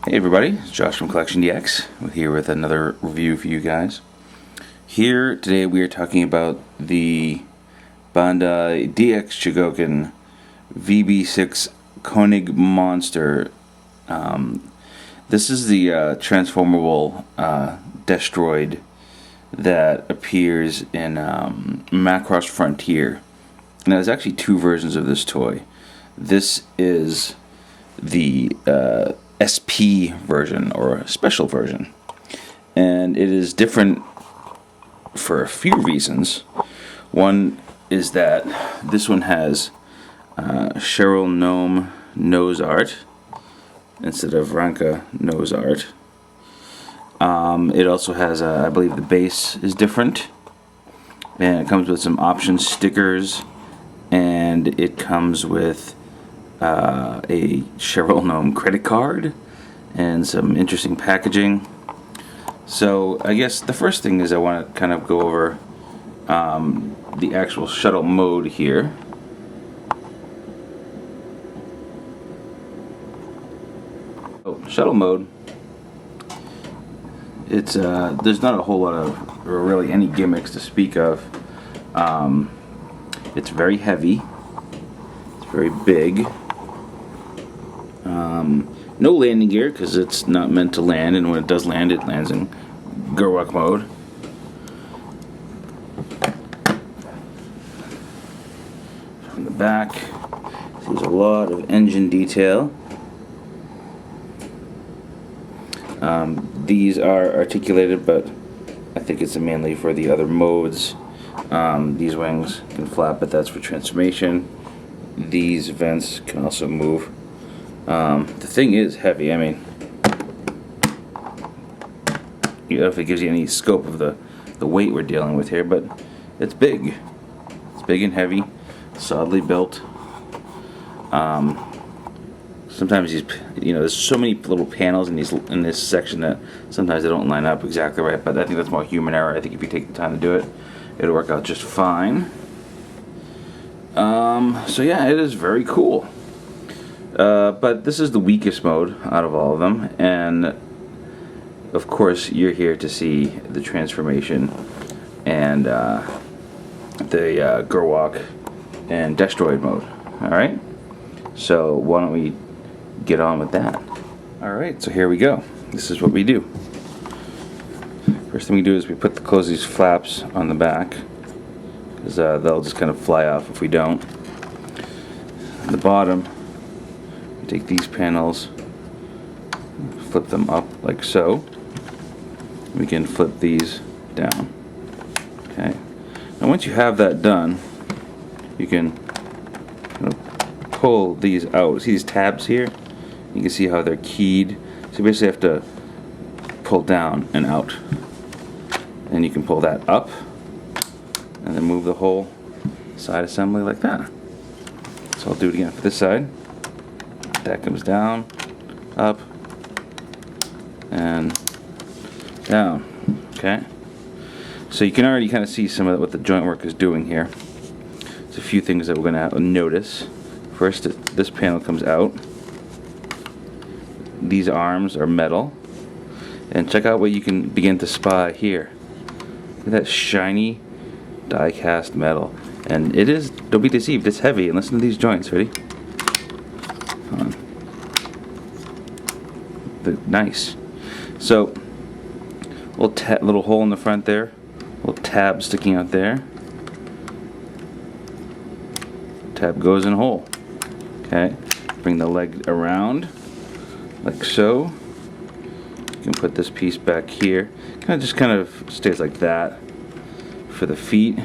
Hey everybody, it's Josh from CollectionDX. We're here with another review for you guys. Here today we are talking about the Bandai DX Chogokin VB6 Koenig Monster. This is the transformable Destroid that appears in Macross Frontier. And there's actually two versions of this toy. This is the SP version, or a special version, and it is different for a few reasons. One is that this one has Cheryl Gnome nose art instead of Ranka nose art. It also has, I believe the base is different, and it comes with some option stickers, and it comes with a Cheryl Gnome credit card and some interesting packaging. So I guess the first thing is I want to kind of go over the actual Shuttle Mode here. Shuttle Mode, it's there's not a whole lot of, or really any gimmicks to speak of. It's very heavy, it's very big. No landing gear because it's not meant to land, and when it does land, it lands in Gerwak mode. From the back, there's a lot of engine detail. These are articulated, but I think it's mainly for the other modes. These wings can flap, but that's for transformation. These vents can also move. The thing is heavy. I mean, you know, if it gives you any scope of the weight we're dealing with here, but it's big. It's big and heavy, solidly built. Sometimes these, you know, there's so many little panels in this section that sometimes they don't line up exactly right. But I think that's more human error. I think if you take the time to do it, it'll work out just fine. So yeah, it is very cool. But this is the weakest mode out of all of them, and of course you're here to see the transformation and the Gerwak and Destroid mode. Alright, so why don't we get on with that. Alright, so here we go. This is what we do. First thing we do is we close these flaps on the back, because they'll just kind of fly off if we don't. At the bottom, take these panels, flip them up like so. We can flip these down. Okay. Now once you have that done, you can pull these out. See these tabs here? You can see how they're keyed. So you basically have to pull down and out. And you can pull that up and then move the whole side assembly like that. So I'll do it again for this side. That comes down, up, and down. Okay, so you can already kind of see some of what the joint work is doing here. There's a few things that we're going to notice. First, this panel comes out. These arms are metal, and check out what you can begin to spy here. Look at that shiny die-cast metal, and it is, don't be deceived, it's heavy. And listen to these joints. Ready? Nice. So, little hole in the front there, little tab sticking out there. Tab goes in hole. Okay. Bring the leg around, like so. You can put this piece back here. Kind of stays like that. For the feet,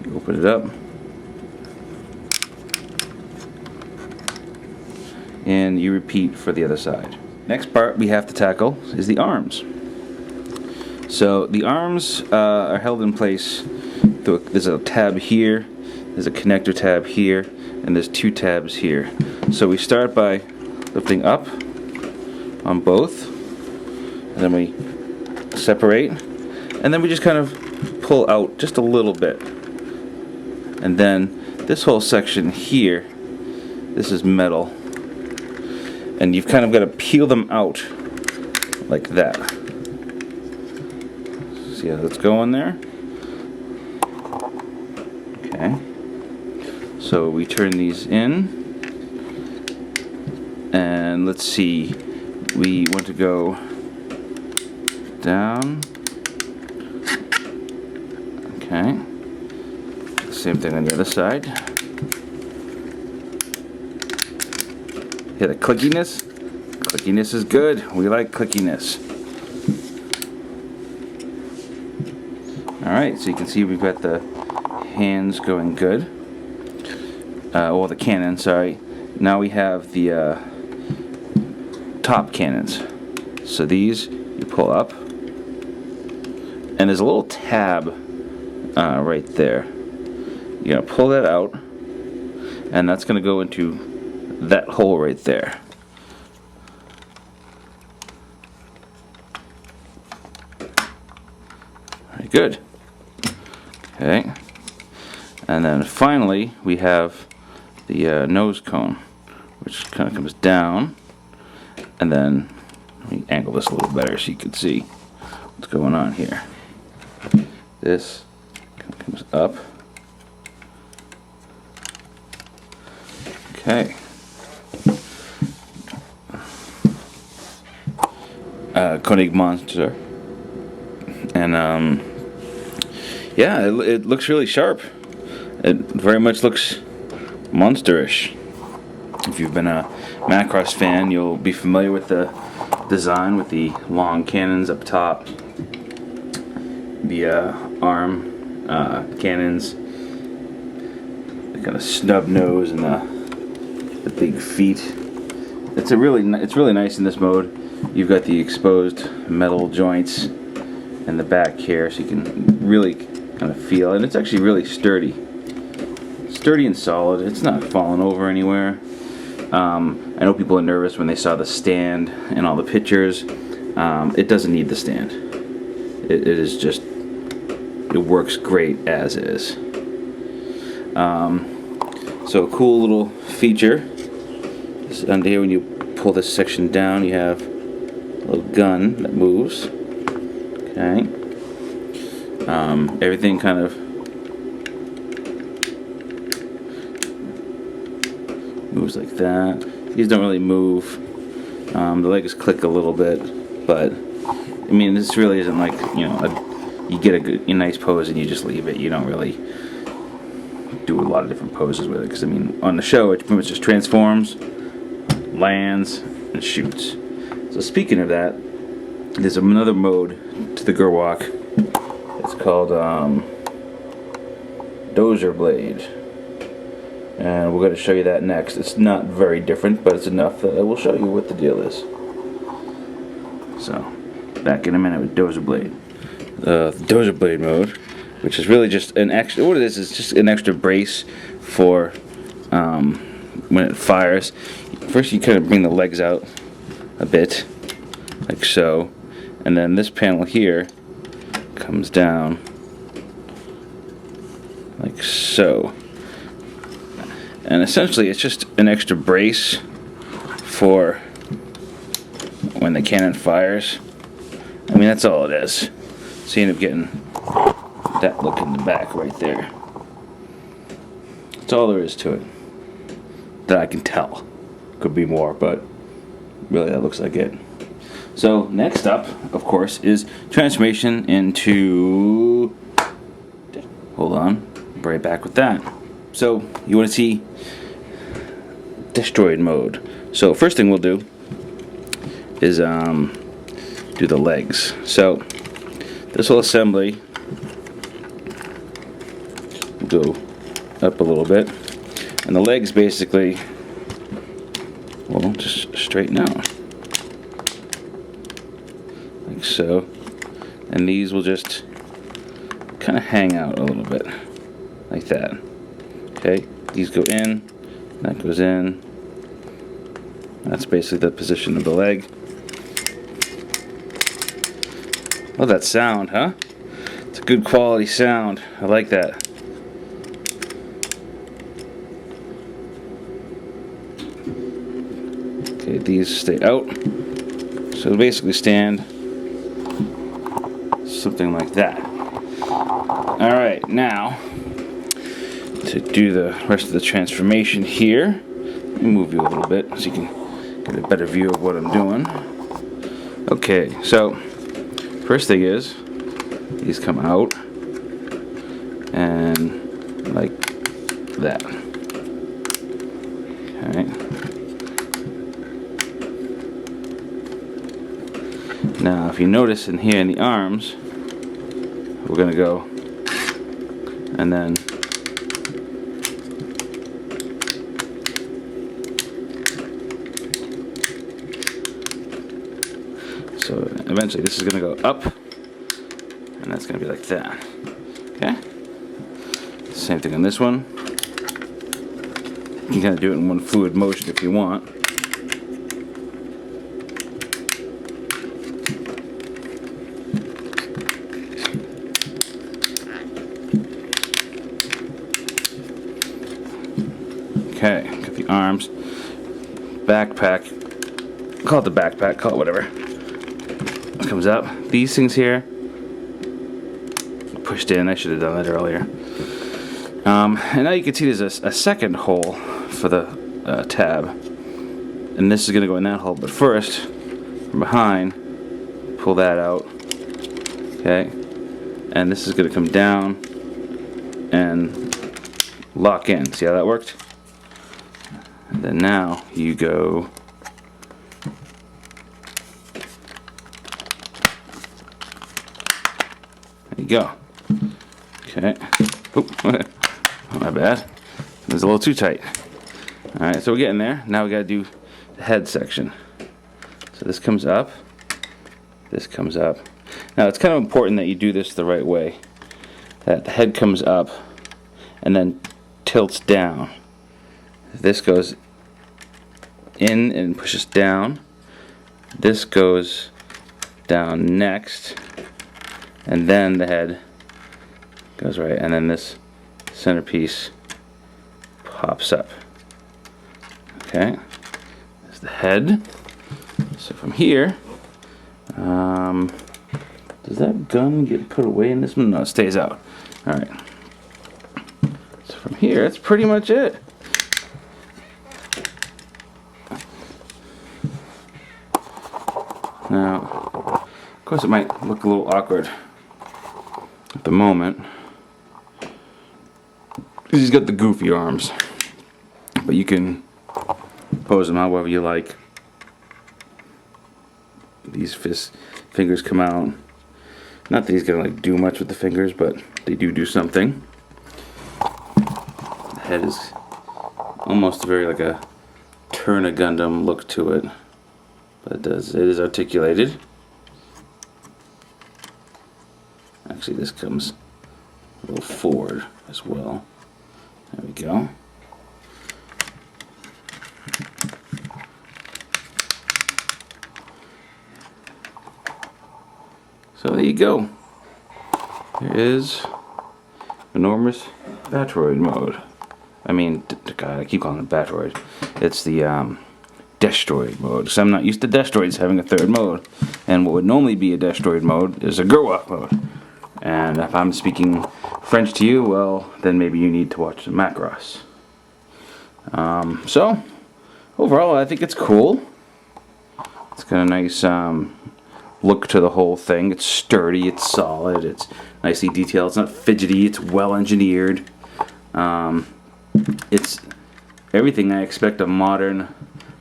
you open it up. And you repeat for the other side. Next part we have to tackle is the arms. So the arms are held in place. There's a tab here, there's a connector tab here, and there's two tabs here. So we start by lifting up on both, and then we separate, and then we just kind of pull out just a little bit. And then this whole section here, this is metal. and you've kind of got to peel them out like that. See how that's going there? Okay. So we turn these in, and let's see, we want to go down. Okay. Same thing on the other side. Hear the clickiness? Clickiness is good. We like clickiness. Alright, so you can see we've got the hands going good. Well, the cannon, sorry. Now we have the top cannons. So these you pull up, and there's a little tab right there. You're going to pull that out, and that's going to go into that hole right there. Very good. Okay. And then finally, we have the nose cone, which kind of comes down, and then let me angle this a little better so you can see what's going on here. This comes up. Okay. Koenig monster, and yeah, it looks really sharp. It very much looks monsterish. If you've been a Macross fan, you'll be familiar with the design with the long cannons up top, the arm cannons, the kind of snub nose, and the big feet. It's really nice in this mode. You've got the exposed metal joints in the back here, so you can really kind of feel, and it's actually really sturdy and solid. It's not falling over anywhere. I know people are nervous when they saw the stand and all the pictures. It doesn't need the stand. It is just, it works great as is. So a cool little feature is under here. When you pull this section down, you have a little gun that moves. Okay. Everything kind of moves like that. These don't really move. The legs click a little bit, but I mean, this really isn't like, you know, you get a nice pose and you just leave it. You don't really do a lot of different poses with it, because I mean, on the show it pretty much just transforms, lands, and shoots. So speaking of that, there's another mode to the Gerwalk. It's called Dozer Blade, and we're going to show you that next. It's not very different, but it's enough that I will show you what the deal is. So, back in a minute with Dozer Blade. The Dozer Blade mode, which is really just an extra, what it is just an extra brace for when it fires. First you kind of bring the legs out a bit, like so, and then this panel here comes down like so. And essentially it's just an extra brace for when the cannon fires. I mean, that's all it is. So you end up getting that look in the back right there. That's all there is to it, that I can tell. Could be more, but really that looks like it. So next up, of course, is transformation into, hold on, be right back with that. So you want to see destroyed mode. So first thing we'll do is do the legs. So this whole assembly will go up a little bit, and the legs basically will just straighten out like so, and these will just kind of hang out a little bit like that. Okay, these go in, that goes in. That's basically the position of the leg. Oh, that sound, huh? It's a good quality sound. I like that. Okay, these stay out. So basically stand something like that. Alright, now to do the rest of the transformation here, let me move you a little bit so you can get a better view of what I'm doing. Okay, so first thing is these come out and like that. Okay. Now, if you notice in here in the arms, we're going to go and then so eventually this is going to go up and that's going to be like that. Okay? Same thing on this one. You can kind of do it in one fluid motion if you want. Okay, got the arms, backpack, call it the backpack, call it whatever. It comes up. These things here, pushed in, I should have done that earlier. And now you can see there's a second hole for the tab. And this is going to go in that hole, but first, from behind, pull that out. Okay, and this is going to come down and lock in. See how that worked? And then now you go there you go. Okay. Oop. My bad. It was a little too tight. Alright, so we're getting there. Now we gotta do the head section. So this comes up. This comes up. Now it's kind of important that you do this the right way. That the head comes up and then tilts down. This goes in and pushes down. This goes down next, and then the head goes right, and then this centerpiece pops up. Okay, there's the head. So from here, does that gun get put away in this one? No, it stays out. All right. So from here, that's pretty much it. Now, of course it might look a little awkward at the moment because he's got the goofy arms, but you can pose them however you like. These fingers come out. Not that he's gonna like do much with the fingers, but they do something. The head is almost very like a Turn a Gundam look to it. But it is articulated. Actually, this comes a little forward as well. There we go. So there you go. There is enormous Batroid mode. I mean, God, I keep calling it Batroid. It's the Destroid mode, because I'm not used to Destroids having a third mode, and what would normally be a Destroid mode is a Gerwa mode. And if I'm speaking French to you, well, then maybe you need to watch the Macross. So overall, I think it's cool. It's got a nice look to the whole thing. It's sturdy, it's solid, it's nicely detailed, it's not fidgety, it's well engineered. It's everything I expect a modern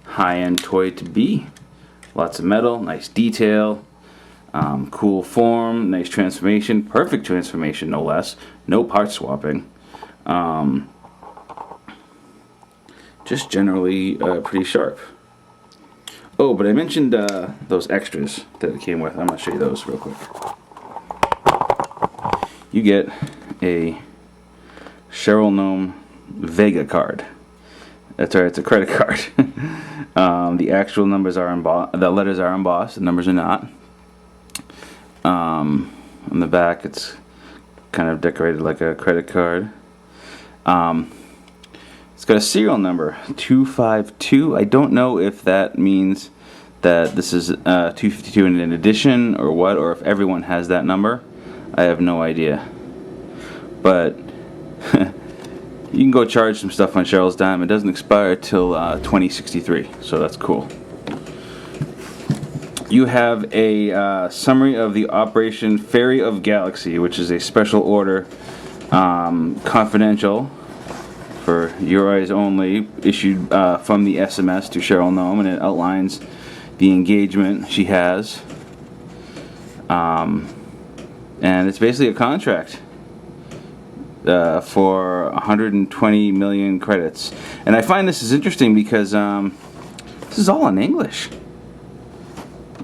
high-end toy to be. Lots of metal, nice detail, cool form, nice transformation, perfect transformation no less, no part swapping. Just generally pretty sharp. Oh, but I mentioned those extras that it came with. I'm going to show you those real quick. You get a Cheryl Gnome Vega card. That's right, it's a credit card. The actual numbers are embossed, the letters are embossed, the numbers are not. On the back it's kind of decorated like a credit card. It's got a serial number 252. I don't know if that means that this is 252 in an edition or what, or if everyone has that number. I have no idea. But you can go charge some stuff on Cheryl's dime. It doesn't expire till 2063, so that's cool. You have a summary of the Operation Fairy of Galaxy, which is a special order, confidential, for your eyes only, issued from the SMS to Cheryl Nome, and it outlines the engagement she has. And it's basically a contract for 120 million credits. And I find this is interesting because this is all in English.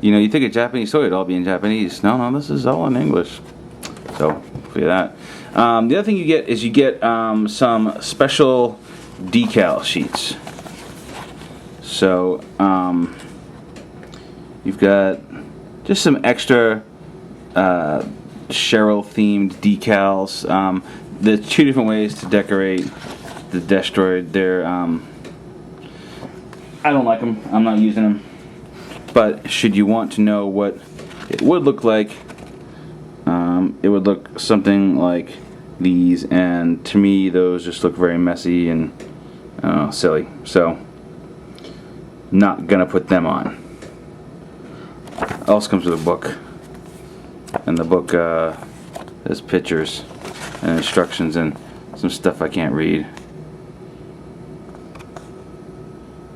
You know, you think a Japanese toy would all be in Japanese. No, this is all in English. So, look at that. The other thing you get is you get some special decal sheets. So, you've got just some extra Cheryl-themed decals. There's two different ways to decorate the Destroid. They're, I don't like them. I'm not using them. But should you want to know what it would look like, it would look something like these, and to me those just look very messy and silly, so not gonna put them on. Also comes with a book, and the book has pictures and instructions and some stuff I can't read.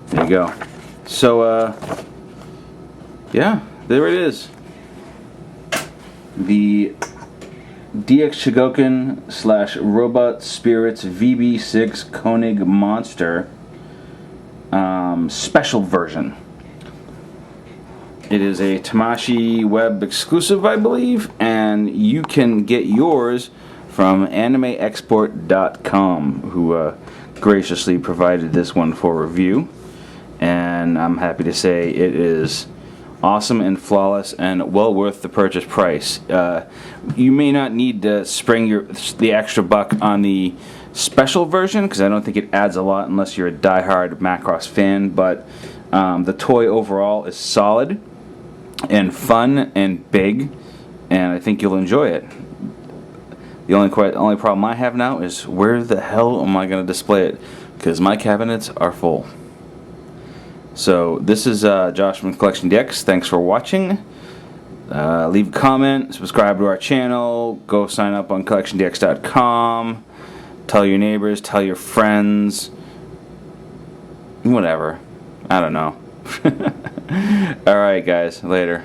There you go. So yeah, there it is. The DX Chogokin / Robot Spirits VB6 Koenig Monster special version. It is a Tamashii web exclusive, I believe, and you can get yours from AnimeExport.com, who graciously provided this one for review. And I'm happy to say it is awesome and flawless and well worth the purchase price. You may not need to spring the extra buck on the special version, because I don't think it adds a lot unless you're a diehard Macross fan, but the toy overall is solid and fun and big, and I think you'll enjoy it. The only problem I have now is where the hell am I going to display it, because my cabinets are full. So this is Josh from CollectionDX. Thanks for watching. Leave a comment, subscribe to our channel, go sign up on CollectionDX.com, tell your neighbors, tell your friends, whatever. I don't know. Alright guys, later.